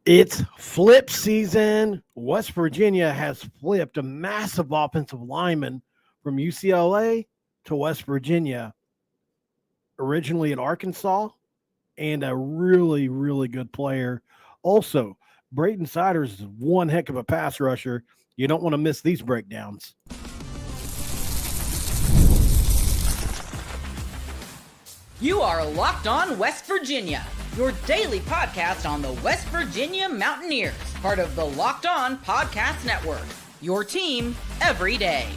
It's flip season. West Virginia has flipped a massive offensive lineman from UCLA to West Virginia, originally in Arkansas, and a really, really good player. Also, Brayton Siders is one heck of a pass rusher. You don't want to miss these breakdowns. You are Locked On West Virginia, your daily podcast on the West Virginia Mountaineers, part of the Locked On Podcast Network, your team every day.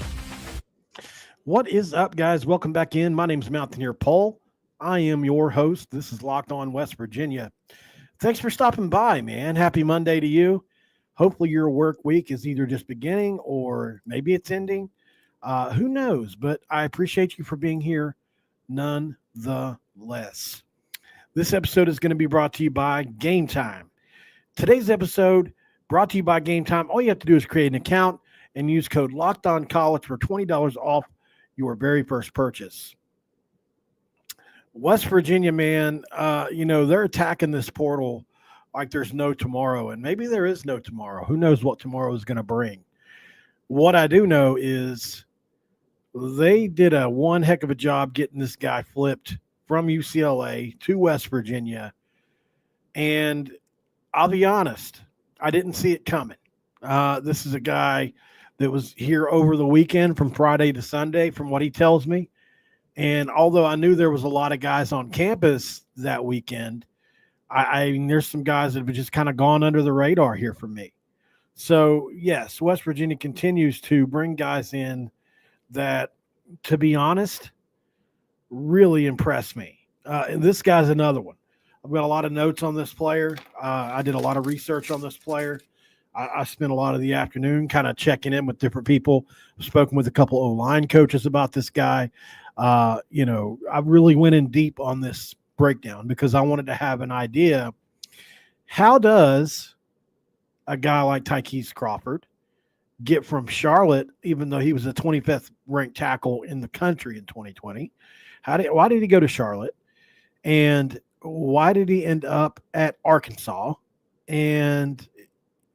What is up, guys? Welcome back in. My name is Mountaineer Paul. I am your host. This is Locked On West Virginia. Thanks for stopping by, man. Happy Monday to you. Hopefully your work week is either just beginning or maybe it's ending. Who knows? But I appreciate you for being here nonetheless. This episode is going to be brought to you by Game Time. Today's episode brought to you by Game Time. All you have to do is create an account and use code LOCKEDONCollege for $20 off your very first purchase. West Virginia, man, they're attacking this portal like there's no tomorrow, and maybe there is no tomorrow. Who knows what tomorrow is going to bring? What I do know is they did a one heck of a job getting this guy flipped from UCLA to West Virginia, and I'll be honest, I didn't see it coming. This is a guy that was here over the weekend from Friday to Sunday, from what he tells me. And although I knew there was a lot of guys on campus that weekend, I mean, there's some guys that have just kind of gone under the radar here for me. So, yes, West Virginia continues to bring guys in that, to be honest, really impressed me. And this guy's another one. I've got a lot of notes on this player. I did a lot of research on this player. I spent a lot of the afternoon kind of checking in with different people. I've spoken with a couple of line coaches about this guy. I really went in deep on this breakdown because I wanted to have an idea. How does a guy like Tykees Crawford get from Charlotte, even though he was the 25th ranked tackle in the country in 2020? Why did he go to Charlotte? And why did he end up at Arkansas? And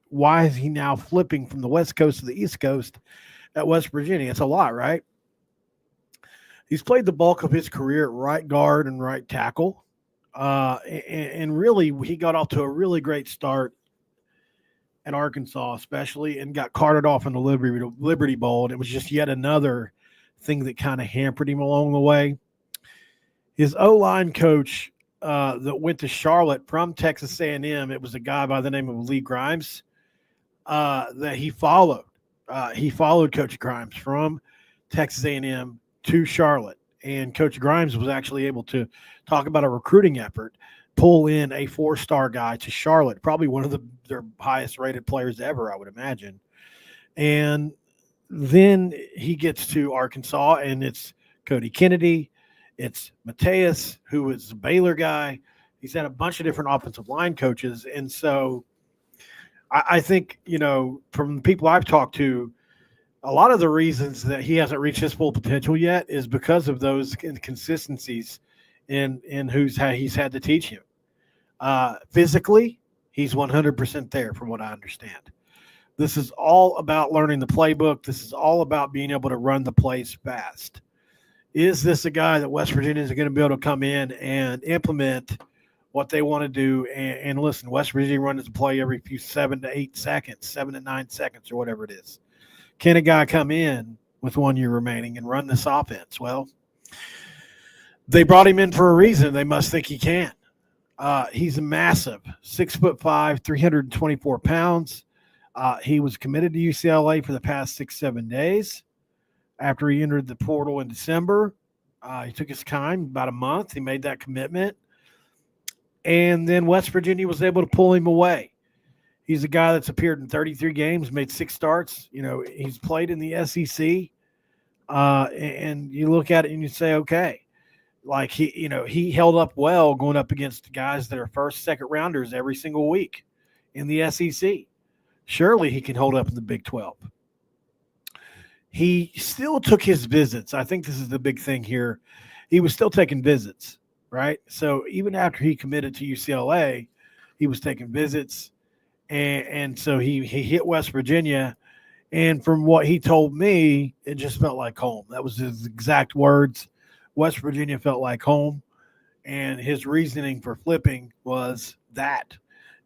why is he now flipping from the West Coast to the East Coast at West Virginia? It's a lot, right? He's played the bulk of his career at right guard and right tackle. And really, he got off to a really great start at Arkansas, especially, and got carted off in the Liberty Bowl. And it was just yet another thing that kind of hampered him along the way. His O-line coach that went to Charlotte from Texas A&M, it was a guy by the name of Lee Grimes that he followed. He followed Coach Grimes from Texas A&M to Charlotte. And Coach Grimes was actually able to talk about a recruiting effort, pull in a 4-star guy to Charlotte, probably one of their highest rated players ever, I would imagine. And then he gets to Arkansas, and it's Cody Kennedy. It's Mateus, who is a Baylor guy. He's had a bunch of different offensive line coaches. And so I think, from the people I've talked to, a lot of the reasons that he hasn't reached his full potential yet is because of those inconsistencies in he's had to teach him. Physically, he's 100% there from what I understand. This is all about learning the playbook. This is all about being able to run the plays fast. Is this a guy that West Virginia is going to be able to come in and implement what they want to do? And listen, West Virginia runs a play every 7 to 9 seconds, or whatever it is. Can a guy come in with 1 year remaining and run this offense? Well, they brought him in for a reason. They must think he can. He's a massive 6'5", 324 pounds. He was committed to UCLA for the past 6-7 days. After he entered the portal in December, he took his time, about a month. He made that commitment. And then West Virginia was able to pull him away. He's a guy that's appeared in 33 games, made 6 starts. He's played in the SEC. And you look at it and you say, okay, like he held up well going up against guys that are first, second rounders every single week in the SEC. Surely he can hold up in the Big 12. He still took his visits. I think this is the big thing here. He was still taking visits, right? So even after he committed to UCLA, he was taking visits. and so he hit West Virginia. And from what he told me, it just felt like home. That was his exact words. West Virginia felt like home. And his reasoning for flipping was that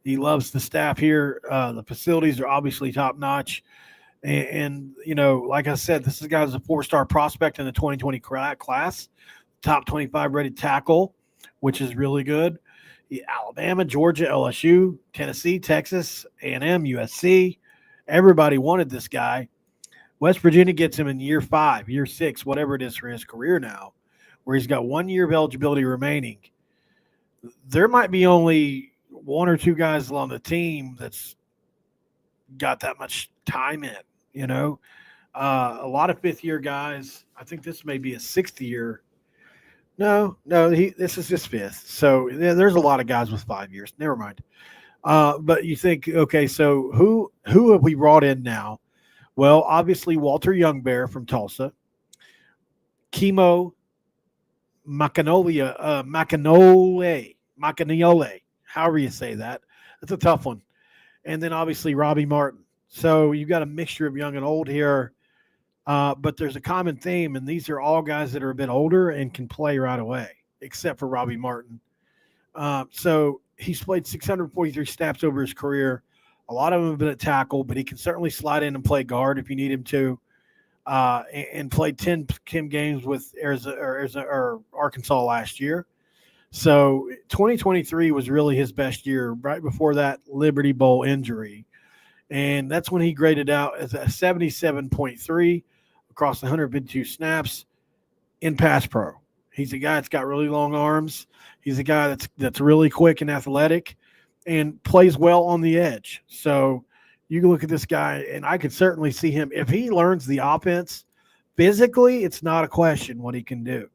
he loves the staff here. The facilities are obviously top notch. And, like I said, this guy's a 4-star prospect in the 2020 class, top 25 rated tackle, which is really good. Alabama, Georgia, LSU, Tennessee, Texas, A&M, USC. Everybody wanted this guy. West Virginia gets him in year 5, year 6, whatever it is for his career now, where he's got 1 year of eligibility remaining. There might be only 1 or 2 guys on the team that's got that much time in, a lot of 5th-year guys. I think this may be a 6th year. No, this is his 5th. So there's a lot of guys with 5 years. Never mind. But you think, okay, so who have we brought in now? Well, obviously Walter Youngbear from Tulsa, Kimo Macanole, however you say that. That's a tough one. And then obviously Robbie Martin. So you've got a mixture of young and old here, but there's a common theme, and these are all guys that are a bit older and can play right away, except for Robbie Martin. So he's played 643 snaps over his career. A lot of them have been at tackle, but he can certainly slide in and play guard if you need him to. And played 10 games with Arkansas last year. So 2023 was really his best year, right before that Liberty Bowl injury. And that's when he graded out as a 77.3 across 152 snaps in pass pro. He's a guy that's got really long arms. He's a guy that's really quick and athletic and plays well on the edge. So you can look at this guy, and I could certainly see him. If he learns the offense physically, it's not a question what he can do.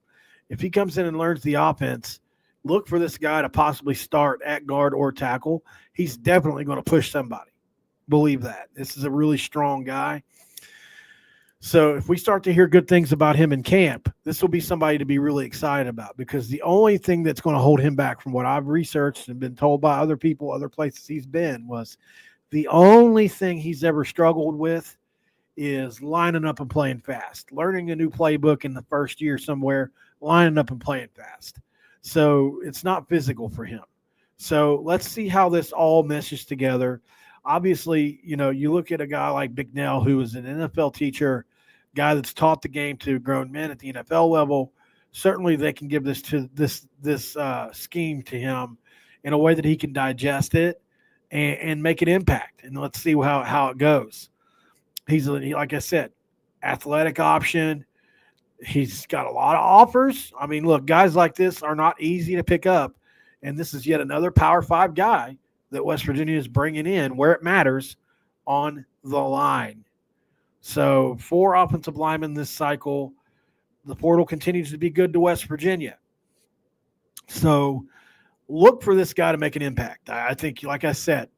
If he comes in and learns the offense, look for this guy to possibly start at guard or tackle. He's definitely going to push somebody. Believe that. This is a really strong guy. So if we start to hear good things about him in camp, this will be somebody to be really excited about, because the only thing that's going to hold him back from what I've researched and been told by other people, other places he's been, was the only thing he's ever struggled with is lining up and playing fast, learning a new playbook in the first year somewhere, lining up and playing fast. So it's not physical for him. So let's see how this all meshes together. Obviously, you look at a guy like Bicknell, who is an NFL teacher, guy that's taught the game to grown men at the NFL level. Certainly they can give this scheme to him in a way that he can digest it and make an impact. And let's see how it goes. He's, like I said, athletic option. He's got a lot of offers. I mean, look, guys like this are not easy to pick up. And this is yet another Power 5 guy that West Virginia is bringing in where it matters, on the line. So 4 offensive linemen this cycle. The portal continues to be good to West Virginia. So look for this guy to make an impact. I think, like I said,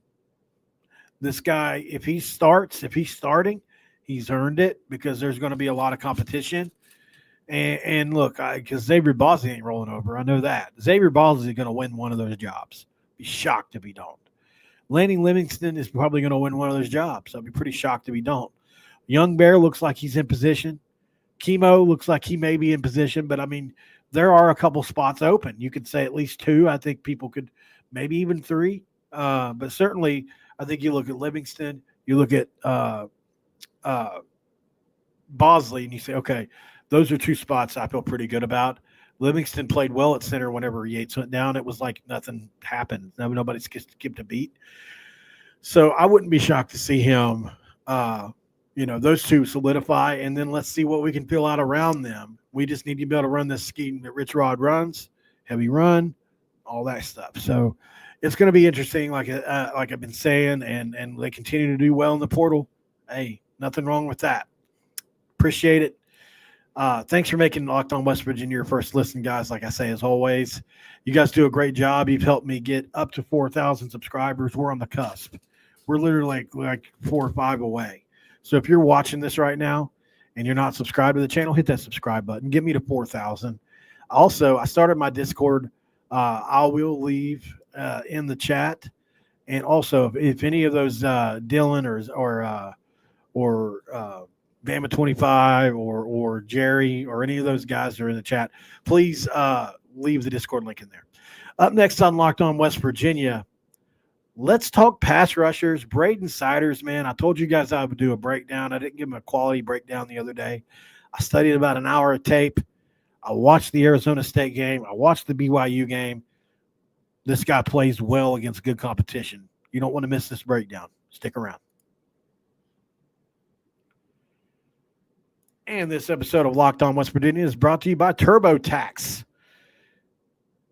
this guy, if he's starting, he's earned it, because there's going to be a lot of competition. And look, because Xavier Bosley ain't rolling over. I know that. Xavier Bosley is going to win one of those jobs. Be shocked if he don't. Lanning Livingston is probably going to win one of those jobs. I'd be pretty shocked if he don't. Young Bear looks like he's in position. Kimo looks like he may be in position, but I mean, there are a couple spots open. You could say at least 2. I think people could, maybe even 3. But certainly, I think you look at Livingston, you look at Bosley, and you say, okay, those are 2 spots I feel pretty good about. Livingston played well at center whenever Yates went down. It was like nothing happened. Nobody skipped a beat. So I wouldn't be shocked to see him, those 2 solidify, and then let's see what we can fill out around them. We just need to be able to run this scheme that Rich Rod runs, heavy run, all that stuff. So it's going to be interesting, like I've been saying, and they continue to do well in the portal. Hey, nothing wrong with that. Appreciate it. Thanks for making Locked On West Virginia your first listen, guys. Like I say, as always, you guys do a great job. You've helped me get up to 4,000 subscribers. We're on the cusp. We're literally like 4 or 5 away. So if you're watching this right now and you're not subscribed to the channel, hit that subscribe button. Get me to 4,000. Also, I started my Discord. I will leave in the chat And also, if any of those Dylan or Bama 25 or Jerry or any of those guys are in the chat, please leave the Discord link in there. Up next on Locked On West Virginia, let's talk pass rushers. Braden Siders, man, I told you guys I would do a breakdown. I didn't give him a quality breakdown the other day. I studied about an hour of tape. I watched the Arizona State game. I watched the BYU game. This guy plays well against good competition. You don't want to miss this breakdown. Stick around. And this episode of Locked On West Virginia is brought to you by TurboTax.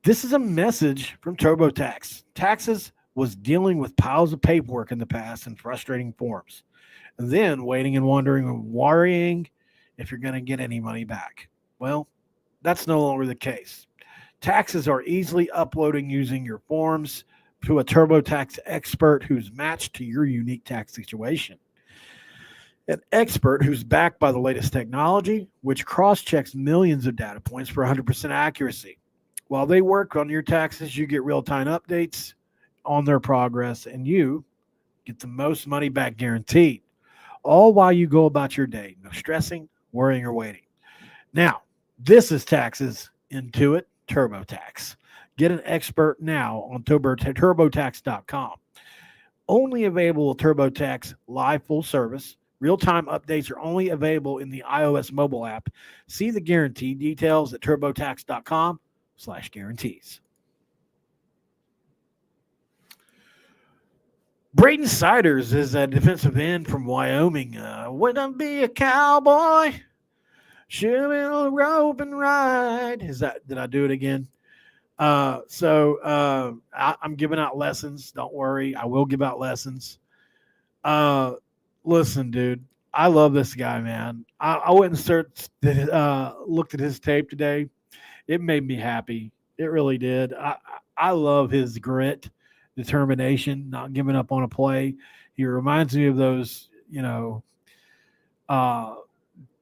This is a message from TurboTax. Taxes was dealing with piles of paperwork in the past and frustrating forms, and then waiting and wondering and worrying if you're going to get any money back. Well, that's no longer the case. Taxes are easily uploading using your forms to a TurboTax expert who's matched to your unique tax situation. An expert who's backed by the latest technology, which cross-checks millions of data points for 100% accuracy. While they work on your taxes, you get real-time updates on their progress, and you get the most money back guaranteed, all while you go about your day. No stressing, worrying, or waiting. Now, this is taxes Intuit TurboTax. Get an expert now on TurboTax.com. Only available with TurboTax live full service. Real-time updates are only available in the iOS mobile app. See the guarantee details at TurboTax.com/guarantees. Braden Siders is a defensive end from Wyoming. Wouldn't be a cowboy. Should be a rope and ride. Did I do it again? I'm giving out lessons. Don't worry. I will give out lessons. Listen, dude, I love this guy, man. I went and looked at his tape today. It made me happy. It really did. I love his grit, determination, not giving up on a play. He reminds me of those,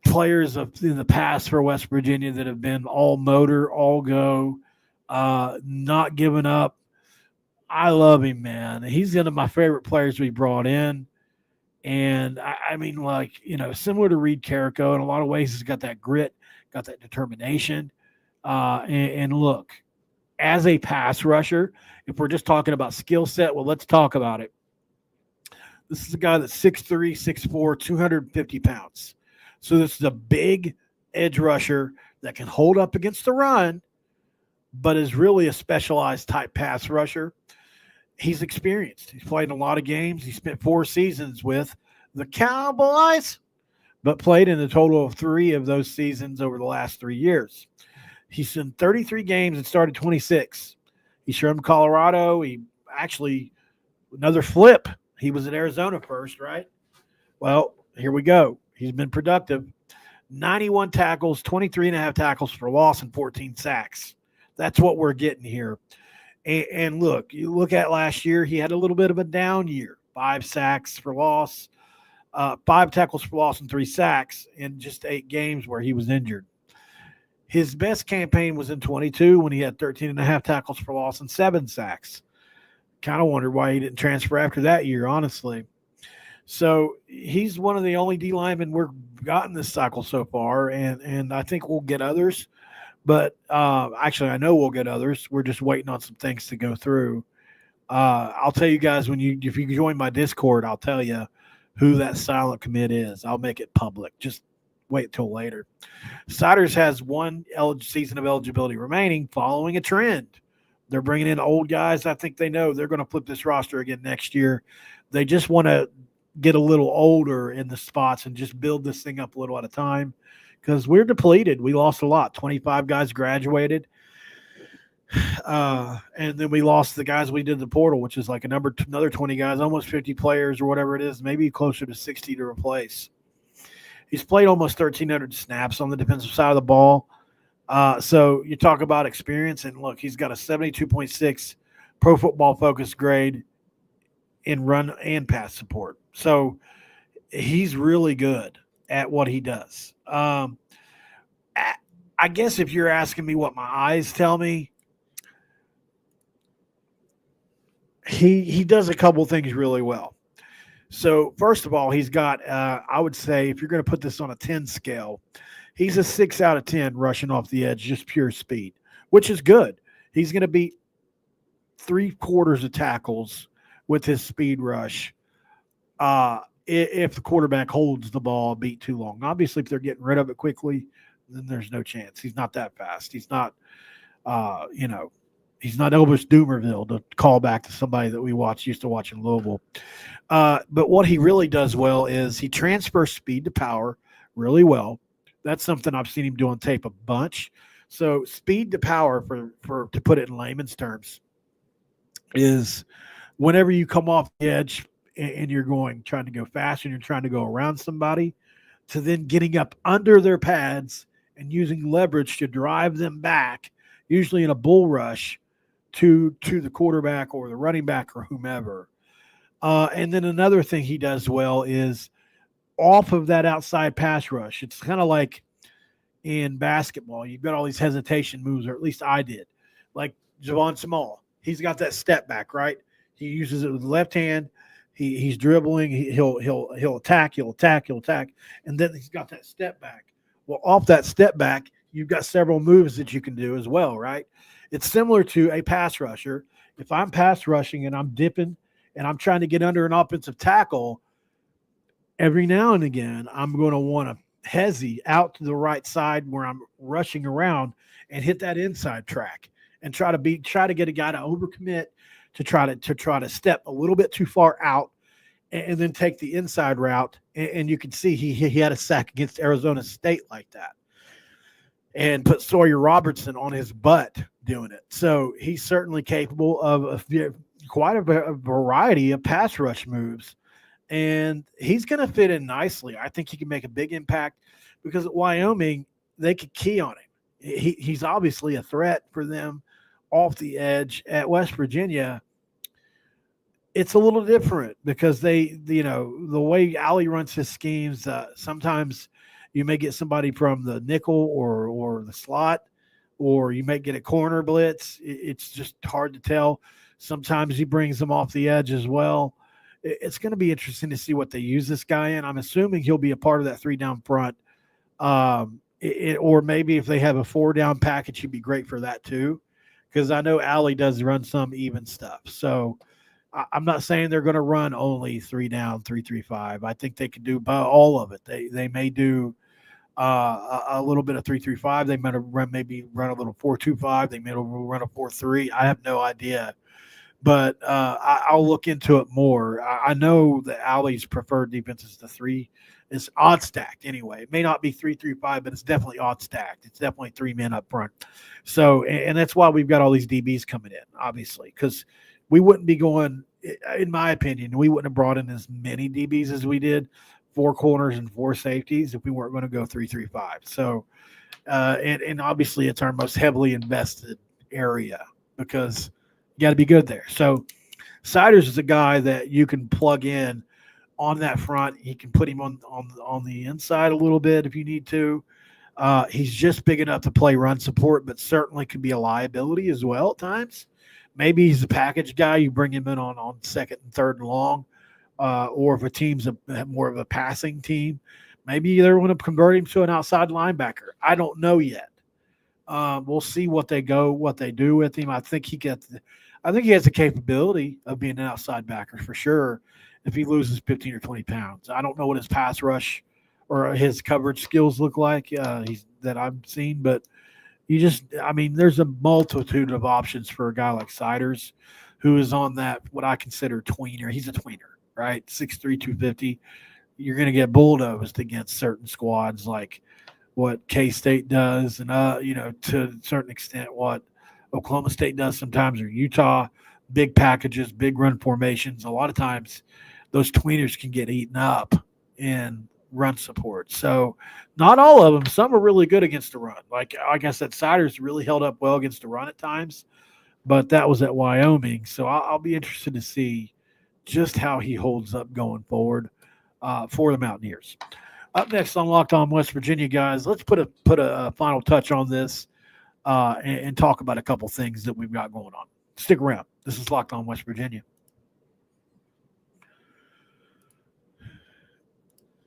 players in the past for West Virginia that have been all motor, all go, not giving up. I love him, man. He's one of my favorite players we brought in. And similar to Reed Carrico, in a lot of ways, he's got that grit, got that determination. And look, as a pass rusher, if we're just talking about skill set, well, let's talk about it. This is a guy that's 6'3", 6'4", 250 pounds. So this is a big edge rusher that can hold up against the run, but is really a specialized type pass rusher. He's experienced. He's played in a lot of games. He spent 4 seasons with the Cowboys, but played in a total of 3 of those seasons over the last 3 years. He's in 33 games and started 26. He's from Colorado. Another flip. He was at Arizona first, right? Well, here we go. He's been productive. 91 tackles, 23.5 tackles for loss, and 14 sacks. That's what we're getting here. And look, you look at last year, he had a little bit of a down year. 5 sacks for loss, 5 tackles for loss, and 3 sacks in just 8 games where he was injured. His best campaign was in 22 when he had 13.5 tackles for loss and 7 sacks. Kind of wondered why he didn't transfer after that year, honestly. So he's one of the only D linemen we've gotten this cycle so far, and I think we'll get others. But actually, I know we'll get others. We're just waiting on some things to go through. I'll tell you guys if you join my Discord, I'll tell you who that silent commit is. I'll make it public. Just wait till later. Siders has 1 season of eligibility remaining, following a trend. They're bringing in old guys. I think they know they're going to flip this roster again next year. They just want to get a little older in the spots and just build this thing up a little at a time. Because we're depleted. We lost a lot. 25 guys graduated. And then we lost the guys we did the portal, which is like another 20 guys, almost 50 players or whatever it is, maybe closer to 60 to replace. He's played almost 1,300 snaps on the defensive side of the ball. So you talk about experience, and look, he's got a 72.6 Pro Football Focus grade in run and pass support. So he's really good at what he does. I guess if you're asking me what my eyes tell me, he does a couple things really well. So first of all, he's got I would say if you're going to put this on a 10 scale, he's a 6 out of 10 rushing off the edge, just pure speed, which is good. He's going to beat 3/4 of tackles with his speed rush. If the quarterback holds the ball a beat too long. Obviously, if they're getting rid of it quickly, then there's no chance. He's not that fast. He's not, he's not Elvis Doomerville, to call back to somebody that we used to watch in Louisville. But what he really does well is he transfers speed to power really well. That's something I've seen him do on tape a bunch. So speed to power, for to put it in layman's terms, is whenever you come off the edge and you're trying to go fast and you're trying to go around somebody, to then getting up under their pads and using leverage to drive them back, usually in a bull rush, to the quarterback or the running back or whomever. And then another thing he does well is off of that outside pass rush. It's kind of like in basketball. You've got all these hesitation moves, or at least I did. Like Javon Small. He's got that step back, right? He uses it with the left hand. He's dribbling. He'll attack, and then he's got that step back. Well, off that step back, you've got several moves that you can do as well, right? It's similar to a pass rusher. If I'm pass rushing and I'm dipping and I'm trying to get under an offensive tackle, every now and again I'm going to want to hezzy out to the right side where I'm rushing around and hit that inside track and try to get a guy to overcommit, to try to step a little bit too far out and then take the inside route. And you can see he had a sack against Arizona State like that, and put Sawyer Robertson on his butt doing it. So he's certainly capable of quite a variety of pass rush moves, and he's going to fit in nicely. I think he can make a big impact because at Wyoming, they could key on him. He's obviously a threat for them off the edge. At West Virginia, it's a little different because the way Allie runs his schemes, sometimes you may get somebody from the nickel or the slot, or you may get a corner blitz. It's just hard to tell. Sometimes he brings them off the edge as well. It's going to be interesting to see what they use this guy in. I'm assuming he'll be a part of that 3 down front. Or maybe if they have a 4 down package, he'd be great for that too. Because I know Allie does run some even stuff. So I'm not saying they're going to run only 3 down, 3-3-5. I think they could do all of it. They may do a little bit of 3-3-5. They might maybe run a little 4-2-5. They may run a 4-3. I have no idea. But I'll look into it more. I know that Allie's preferred defense is the 3. It's odd stacked anyway. It may not be 3-3-5, but it's definitely odd stacked. It's definitely 3 men up front. So, and that's why we've got all these DBs coming in, obviously, because we wouldn't be going, in my opinion, we wouldn't have brought in as many DBs as we did, 4 corners and 4 safeties, if we weren't going to go 3-3-5. So, and obviously it's our most heavily invested area because you got to be good there. So Siders is a guy that you can plug in on that front. You can put him on the inside a little bit if you need to. He's just big enough to play run support, but certainly could be a liability as well at times. Maybe he's a package guy. You bring him in on 2nd and 3rd and long, or if a team's more of a passing team, maybe they're going to convert him to an outside linebacker. I don't know yet. We'll see what they do with him. I think he has the capability of being an outside backer for sure if he loses 15 or 20 pounds. I don't know what his pass rush or his coverage skills look like that I've seen, but there's a multitude of options for a guy like Siders, who is on that, what I consider tweener. He's a tweener, right? 6'3", 250. You're going to get bulldozed against certain squads like what K-State does and, to a certain extent what Oklahoma State does sometimes, or Utah. Big packages, big run formations. A lot of times those tweeners can get eaten up in run support. So not all of them. Some are really good against the run. Like I said, Siders really held up well against the run at times, but that was at Wyoming. So I'll be interested to see just how he holds up going forward for the Mountaineers. Up next on Locked On West Virginia, guys, let's put a final touch on this and talk about a couple things that we've got going on. Stick around. This is Locked On West Virginia.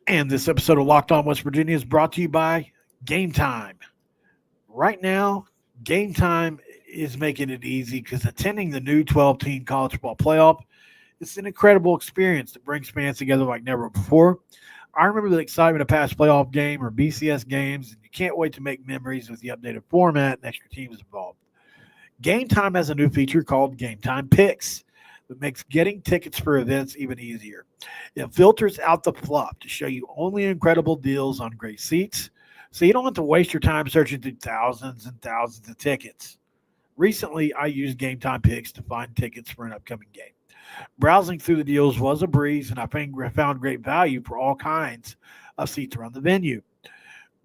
And this episode of Locked On West Virginia is brought to you by Game Time. Right now, Game Time is making it easy because attending the new 12-team college football playoff is an incredible experience that brings fans together like never before. I remember the excitement of past playoff game or BCS games, and you can't wait to make memories with the updated format and extra teams involved. Game Time has a new feature called Game Time Picks that makes getting tickets for events even easier. It filters out the fluff to show you only incredible deals on great seats, so you don't have to waste your time searching through thousands and thousands of tickets. Recently, I used Game Time Picks to find tickets for an upcoming game. Browsing through the deals was a breeze, and I found great value for all kinds of seats around the venue.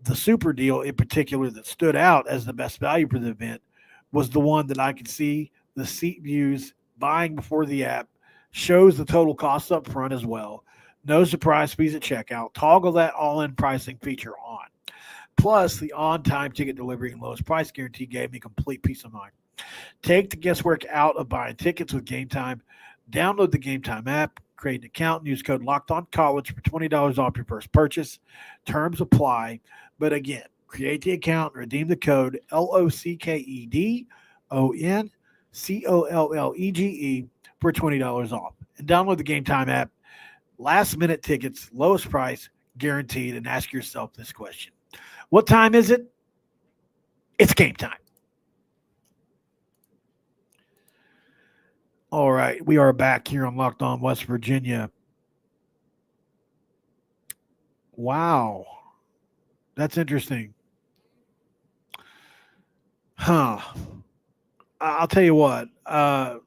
The super deal in particular that stood out as the best value for the event was the one that I could see the seat views buying before the app, shows the total cost up front as well, no surprise fees at checkout, toggle that all-in pricing feature on. Plus, the on-time ticket delivery and lowest price guarantee gave me complete peace of mind. Take the guesswork out of buying tickets with Game Time. Download the Game Time app, create an account, and use code LOCKEDONCollege for $20 off your first purchase. Terms apply. But again, create the account and redeem the code LOCKEDONCOLLEGE for $20 off. And download the Game Time app. Last minute tickets, lowest price, guaranteed. And ask yourself this question. What time is it? It's game time. All right, we are back here on Locked On West Virginia. Wow, that's interesting. Huh. I'll tell you what. I'm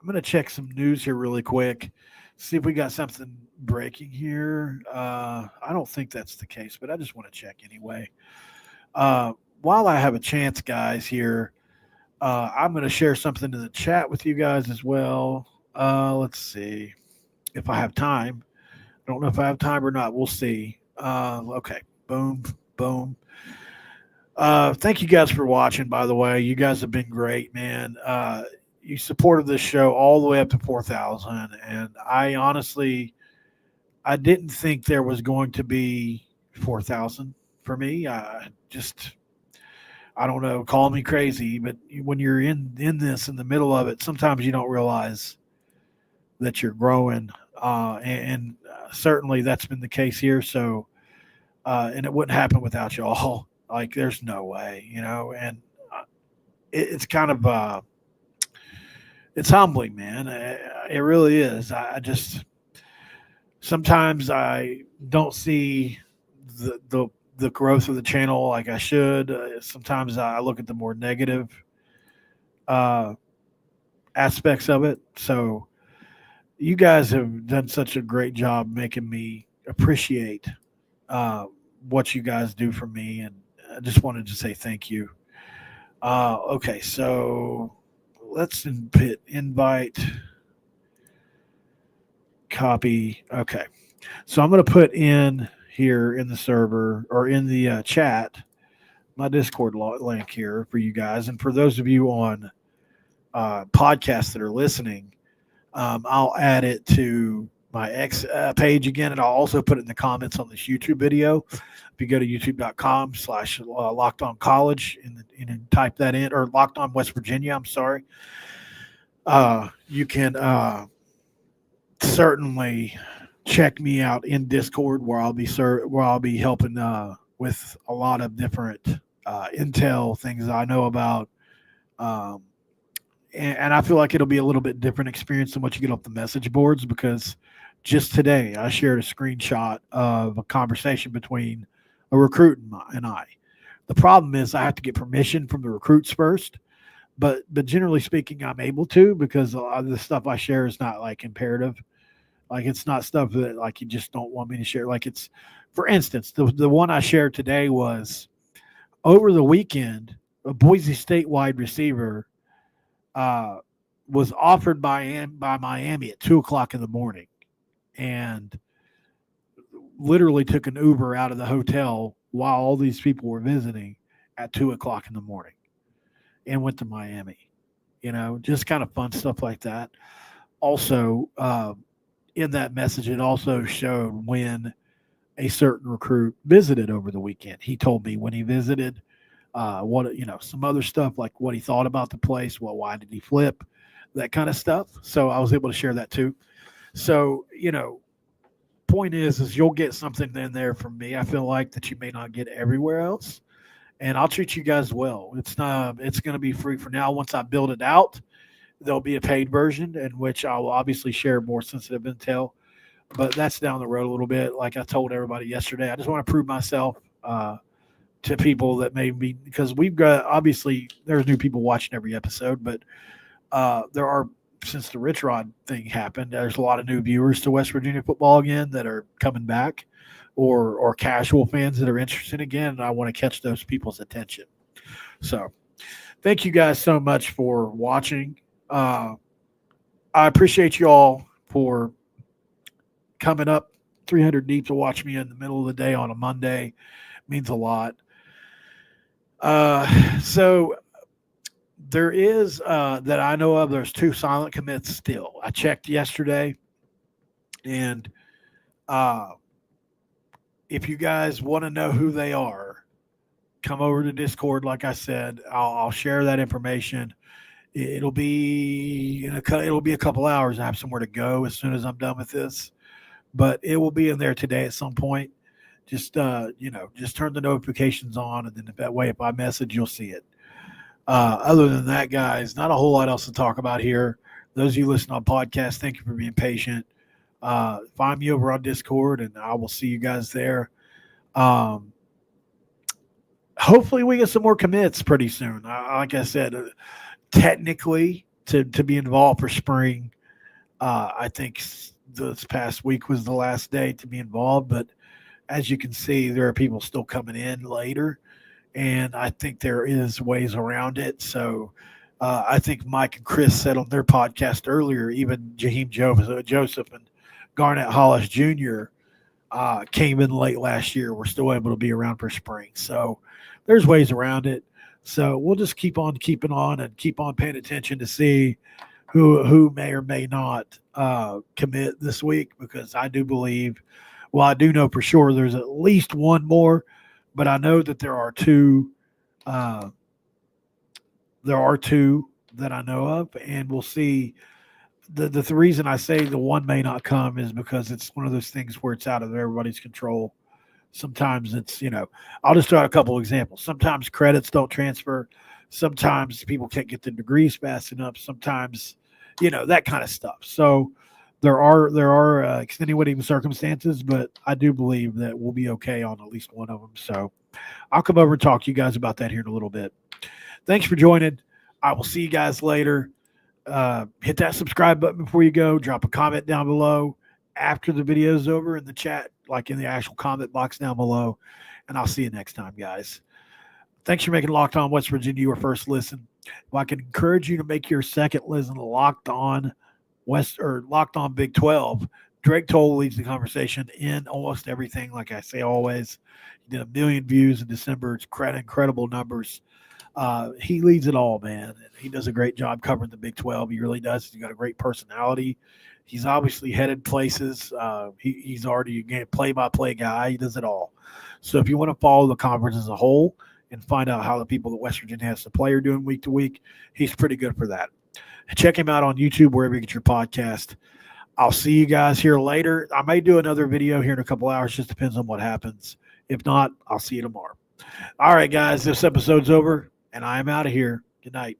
going to check some news here really quick, see if we got something breaking here. I don't think that's the case, but I just want to check anyway. While I have a chance, guys, here, I'm going to share something in the chat with you guys as well. Let's see if I have time. I don't know if I have time or not. We'll see. Okay. Boom. Boom. Thank you guys for watching, by the way. You guys have been great, man. You supported this show all the way up to 4,000. And I honestly, I didn't think there was going to be 4,000 for me. I don't know, call me crazy, but when you're in this, in the middle of it, sometimes you don't realize that you're growing. And certainly that's been the case here. So, and it wouldn't happen without y'all. Like, there's no way, and it's kind of, it's humbling, man. It really is. Sometimes I don't see the growth of the channel like I should. Sometimes I look at the more negative aspects of it. So you guys have done such a great job making me appreciate what you guys do for me. And I just wanted to say thank you. Okay, so let's invite, copy. Okay, so I'm going to put in here in the server or in the chat my Discord link here for you guys. And for those of you on podcasts that are listening, I'll add it to my X page again, and I'll also put it in the comments on this YouTube video. If you go to youtube.com/LockedOnCollege and type that in, or Locked On West Virginia, I'm sorry, you can certainly check me out in Discord, where I'll be helping with a lot of different intel things I know about, and I feel like it'll be a little bit different experience than what you get off the message boards, because just today I shared a screenshot of a conversation between a recruit and I. The problem is I have to get permission from the recruits first, but generally speaking, I'm able to, because a lot of the stuff I share is not like imperative. Like, it's not stuff that like you just don't want me to share. Like, it's, for instance, the one I shared today was over the weekend, a Boise State wide receiver was offered by Miami at 2:00 in the morning, and literally took an Uber out of the hotel while all these people were visiting at 2:00 in the morning and went to Miami. Just kind of fun stuff like that. Also, in that message, it also showed when a certain recruit visited over the weekend. He told me when he visited, some other stuff like what he thought about the place. Well, why did he flip? That kind of stuff. So I was able to share that too. So, point is you'll get something in there from me. I feel like that you may not get everywhere else, and I'll treat you guys well. It's going to be free for now. Once I build it out, there'll be a paid version in which I will obviously share more sensitive intel, but that's down the road a little bit. Like I told everybody yesterday, I just want to prove myself to people that may be, because we've got, obviously there's new people watching every episode, but there are, since the Rich Rod thing happened, there's a lot of new viewers to West Virginia football again that are coming back, or casual fans that are interested again. And I want to catch those people's attention. So thank you guys so much for watching. I appreciate you all for coming up 300 deep to watch me in the middle of the day on a Monday. It means a lot. So there is, that I know of, there's 2 silent commits still. I checked yesterday, and if you guys want to know who they are, come over to Discord. Like I said, I'll share that information. It'll be a couple hours. I have somewhere to go as soon as I'm done with this, but it will be in there today at some point. Just just turn the notifications on, and then that way, if I message, you'll see it. Other than that, guys, not a whole lot else to talk about here. Those of you listening on podcasts, thank you for being patient. Find me over on Discord, and I will see you guys there. Hopefully we get some more commits pretty soon. Like I said, technically to be involved for spring, I think this past week was the last day to be involved, but as you can see, there are people still coming in later, and I think there is ways around it. So I think Mike and Chris said on their podcast earlier, even Jaheim Joseph and Garnett Hollis Jr. Came in late last year. We're still able to be around for spring. So there's ways around it. So we'll just keep on keeping on and keep on paying attention to see who may or may not commit this week, because I do believe, well, I do know for sure there's at least one more, but I know that there are 2. There are 2 that I know of, and we'll see. The reason I say the one may not come is because it's one of those things where it's out of everybody's control. Sometimes it's, I'll just throw out a couple of examples. Sometimes credits don't transfer. Sometimes people can't get the degrees fast enough. Sometimes, that kind of stuff. So there are extenuating circumstances, but I do believe that we'll be okay on at least one of them. So I'll come over and talk to you guys about that here in a little bit. Thanks for joining. I will see you guys later. Hit that subscribe button before you go. Drop a comment down below after the video is over in the chat, like in the actual comment box down below. And I'll see you next time, guys. Thanks for making Locked On West Virginia your first listen. If I can encourage you to make your second listen Locked On West or Locked On Big 12, Drake Toll leads the conversation in almost everything. Like I say always, he did 1 million views in December. It's incredible numbers. He leads it all, man. He does a great job covering the Big 12. He really does. He's got a great personality. He's obviously headed places. He's already a play-by-play guy. He does it all. So if you want to follow the conference as a whole and find out how the people that West Virginia has to play are doing week to week, he's pretty good for that. Check him out on YouTube, wherever you get your podcast. I'll see you guys here later. I may do another video here in a couple hours. Just depends on what happens. If not, I'll see you tomorrow. All right, guys, this episode's over, and I am out of here. Good night.